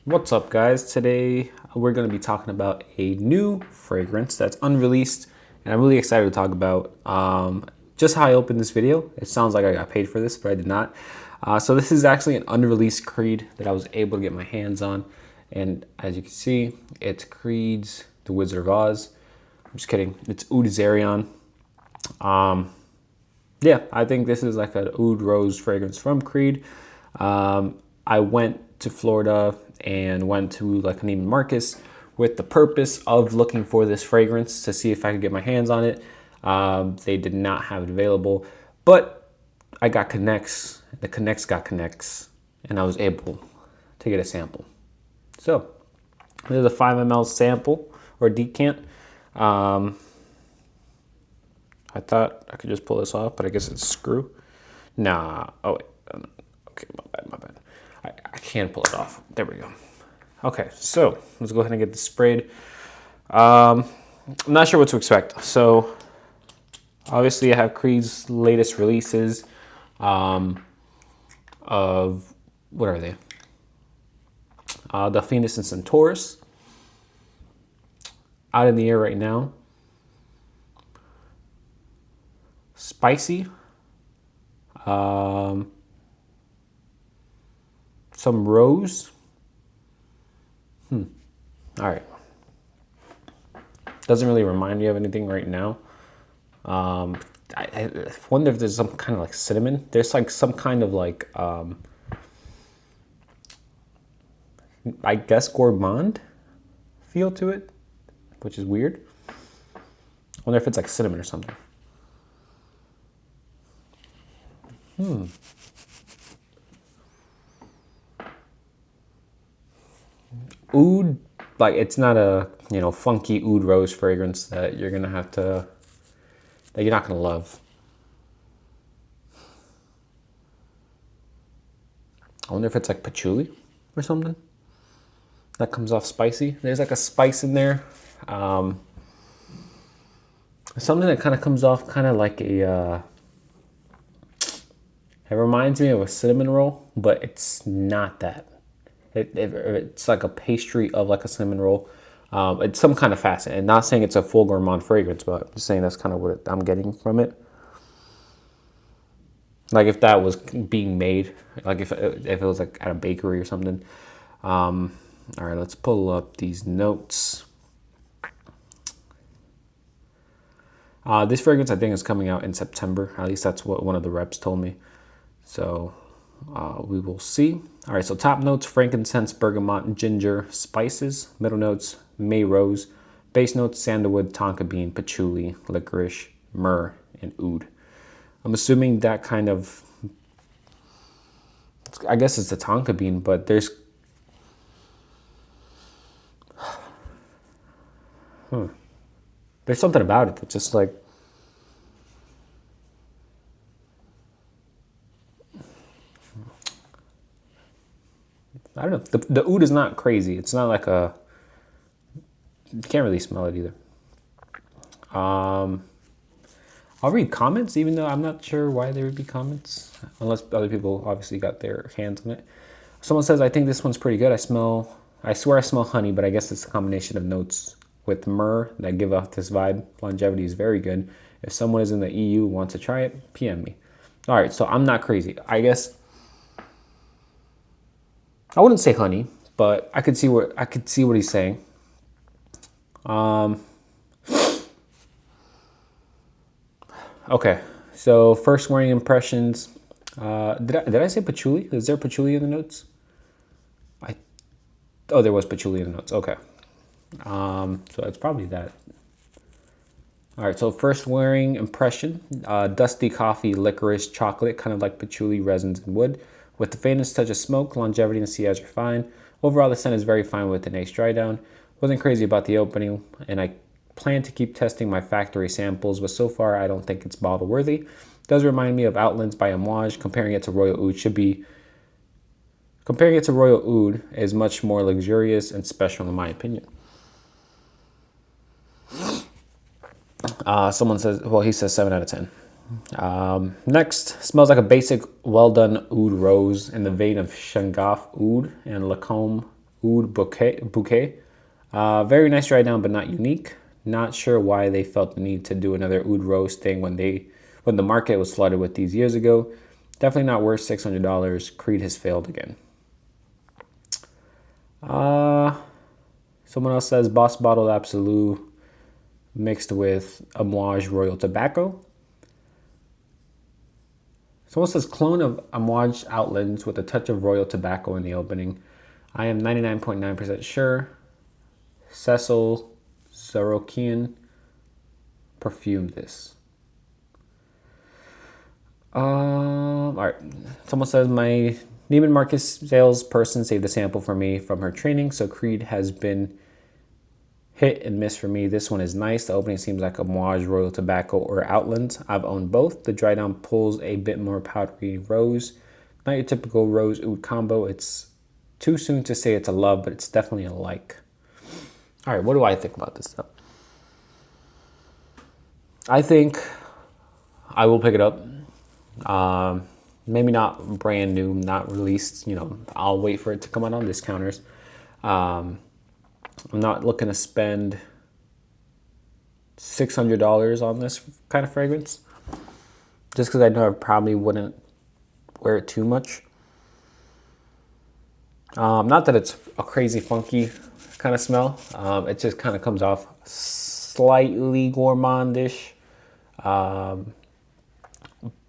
What's up, guys? Today we're going to be talking about a new fragrance that's unreleased, and I'm really excited to talk about just how I opened this video. It sounds like I got paid for this, but I did not. So this is actually an unreleased Creed that I was able to get my hands on, and as you can see, it's Creed's The Wizard of Oz. I'm just kidding. It's Oud Zarian. Yeah, I think this is like an oud rose fragrance from Creed. I went to Florida and went to like Neiman Marcus with the purpose of looking for this fragrance to see if I could get my hands on it. They did not have it available, but I got connects. The connects got connects, and I was able to get a sample. So there's a 5 ml sample or decant. I thought I could just pull this off, but I guess it's a screw. Nah. Oh wait. Okay, my bad. I can pull it off. There we go. Okay, so let's go ahead and get this sprayed. I'm not sure what to expect. So obviously I have Creed's latest releases of, what are they? The Phoenix and Centaurus. Out in the air right now. Spicy. Some rose. All right. Doesn't really remind me of anything right now. I wonder if there's some kind of like cinnamon. There's like some kind of like, I guess gourmand feel to it, which is weird. I wonder if it's like cinnamon or something. Oud, like it's not a funky oud rose fragrance that you're gonna have to, that you're not gonna love. I wonder if it's like patchouli or something that comes off spicy. There's like a spice in there, something that kind of comes off kind of like a. It reminds me of a cinnamon roll, but it's not that. It's like a pastry of like a cinnamon roll. It's some kind of facet. And not saying it's a full gourmand fragrance, but I'm just saying that's kind of what I'm getting from it. Like if that was being made, like if it was like at a bakery or something. All right, let's pull up these notes. This fragrance I think is coming out in September. At least that's what one of the reps told me. So we will see. All right, so top notes: frankincense, bergamot, ginger, spices. Middle notes: May rose. Base notes: sandalwood, tonka bean, patchouli, licorice, myrrh, and oud. I'm assuming that kind of, I guess it's the tonka bean, but there's there's something about it that's just like, I don't know. The oud is not crazy. It's not like a, you can't really smell it either. I'll read comments, even though I'm not sure why there would be comments, unless other people obviously got their hands on it. Someone says, I think this one's pretty good. I swear I smell honey, but I guess it's a combination of notes with myrrh that give off this vibe. Longevity is very good. If someone is in the EU wants to try it, PM me. All right, so I'm not crazy. I guess I wouldn't say honey, but I could see what he's saying. Okay, so first wearing impressions. Did I say patchouli? Is there patchouli in the notes? Oh, there was patchouli in the notes. Okay, so it's probably that. All right, so first wearing impression: dusty coffee, licorice, chocolate, kind of like patchouli, resins, and wood. With the faintest touch of smoke, longevity and sillage are fine. Overall, the scent is very fine with a nice dry down. Wasn't crazy about the opening, and I plan to keep testing my factory samples, but so far I don't think it's bottle worthy. Does remind me of Outlands by Amouage. Comparing it to Royal Oud is much more luxurious and special in my opinion. Someone says, well, he says 7 out of 10. Next, smells like a basic, well-done oud rose in the vein of Shangaf Oud and Lacombe Oud Bouquet. Very nice dry down, but not unique. Not sure why they felt the need to do another oud rose thing when the market was flooded with these years ago. Definitely not worth $600. Creed has failed again. Someone else says Boss Bottled Absolute mixed with Amouage Royal Tobacco. Someone says clone of Amouage Outlands with a touch of Royal Tobacco in the opening. I am 99.9% sure. Cecil Zarokian perfumed this. All right. Someone says my Neiman Marcus salesperson saved a sample for me from her training, so Creed has been hit and miss for me. This one is nice. The opening seems like a Amouage Royal Tobacco or Outlands. I've owned both. The dry down pulls a bit more powdery rose. Not your typical rose oud combo. It's too soon to say it's a love, but it's definitely a like. All right, what do I think about this stuff? I think I will pick it up. Maybe not brand new, not released. I'll wait for it to come out on discounters. I'm not looking to spend $600 on this kind of fragrance, just because I know I probably wouldn't wear it too much. Not that it's a crazy funky kind of smell. It just kind of comes off slightly gourmandish.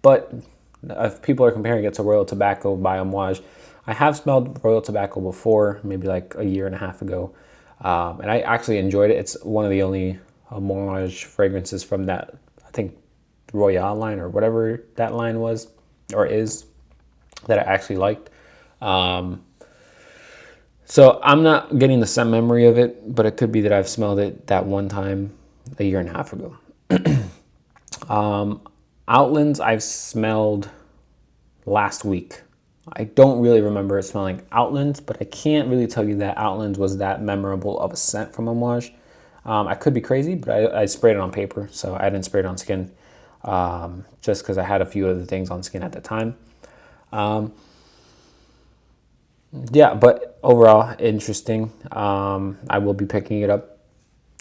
But if people are comparing it to Royal Tobacco by Amouage, I have smelled Royal Tobacco before, maybe like a year and a half ago. And I actually enjoyed it. It's one of the only Amouage fragrances from that, I think, Royale line or whatever that line was or is, that I actually liked. So I'm not getting the scent memory of it, but it could be that I've smelled it that one time a year and a half ago. Outlands I've smelled last week. I don't really remember it smelling Outlands, but I can't really tell you that Outlands was that memorable of a scent from Amouage. I could be crazy, but I sprayed it on paper, so I didn't spray it on skin, just because I had a few other things on skin at the time. Yeah, but overall, interesting. I will be picking it up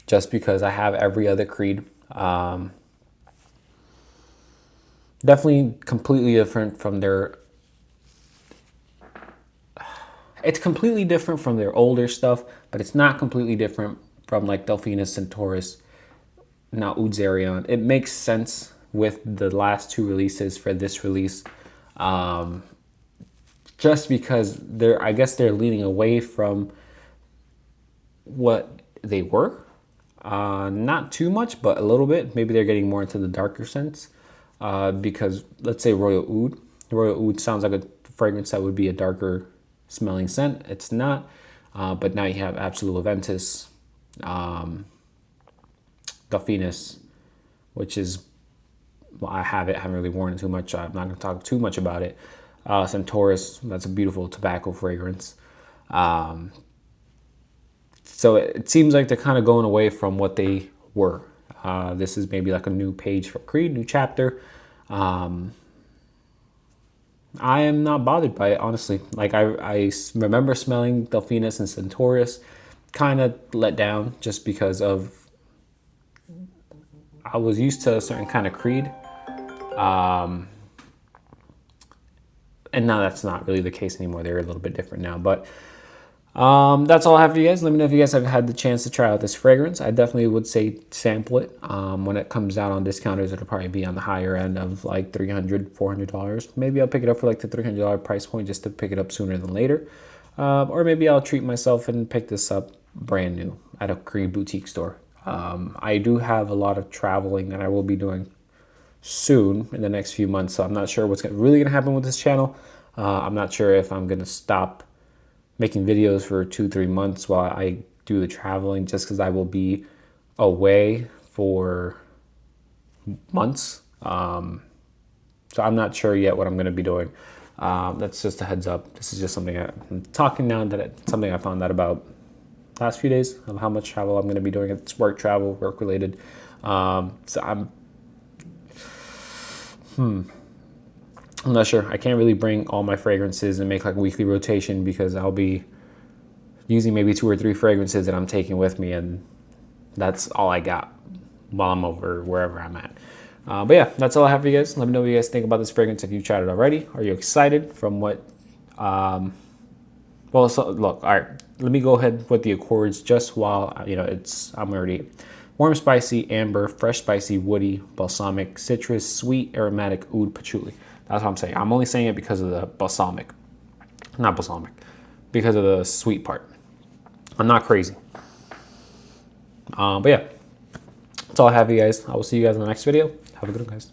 just because I have every other Creed. Definitely completely different from their... It's completely different from their older stuff, but it's not completely different from like Delphinus, Centaurus, now Oud Zarian. It makes sense with the last two releases for this release. Just because I guess they're leaning away from what they were. Not too much, but a little bit. Maybe they're getting more into the darker scents. Because let's say Royal Oud. Royal Oud sounds like a fragrance that would be a darker smelling scent. It's not. But now you have Absolute Aventus, Delphinus, which is, well, I haven't really worn it too much. I'm not going to talk too much about it. Centaurus, that's a beautiful tobacco fragrance. So it seems like they're kind of going away from what they were. This is maybe like a new page for Creed, new chapter. I am not bothered by it, honestly. Like I remember smelling Delphinus and Centaurus, kind of let down just because of I was used to a certain kind of Creed. And now that's not really the case anymore. They're a little bit different now. But that's all I have for you guys. Let me know if you guys have had the chance to try out this fragrance. I definitely would say sample it. When it comes out on discounters, it'll probably be on the higher end of like $300, $400. Maybe I'll pick it up for like the $300 price point just to pick it up sooner than later. Or maybe I'll treat myself and pick this up brand new at a Creed boutique store. I do have a lot of traveling that I will be doing soon in the next few months, so I'm not sure what's really gonna happen with this channel. I'm not sure if I'm gonna stop making videos for 2-3 months while I do the traveling, just because I will be away for months. So I'm not sure yet what I'm gonna be doing. That's just a heads up. This is just something I'm talking now that it's something I found out about last few days of how much travel I'm gonna be doing. It's work travel, work related. So I'm not sure. I can't really bring all my fragrances and make like a weekly rotation because I'll be using maybe 2 or 3 fragrances that I'm taking with me, and that's all I got while I'm over wherever I'm at. But yeah, that's all I have for you guys. Let me know what you guys think about this fragrance if you've tried it already. Are you excited from what... well, so look, all right, let me go ahead with the accords just while, I'm already warm, spicy, amber, fresh, spicy, woody, balsamic, citrus, sweet, aromatic, oud, patchouli. That's what I'm saying. I'm only saying it because of the balsamic, not balsamic, because of the sweet part. I'm not crazy. But yeah, that's all I have for you guys. I will see you guys in the next video. Have a good one, guys.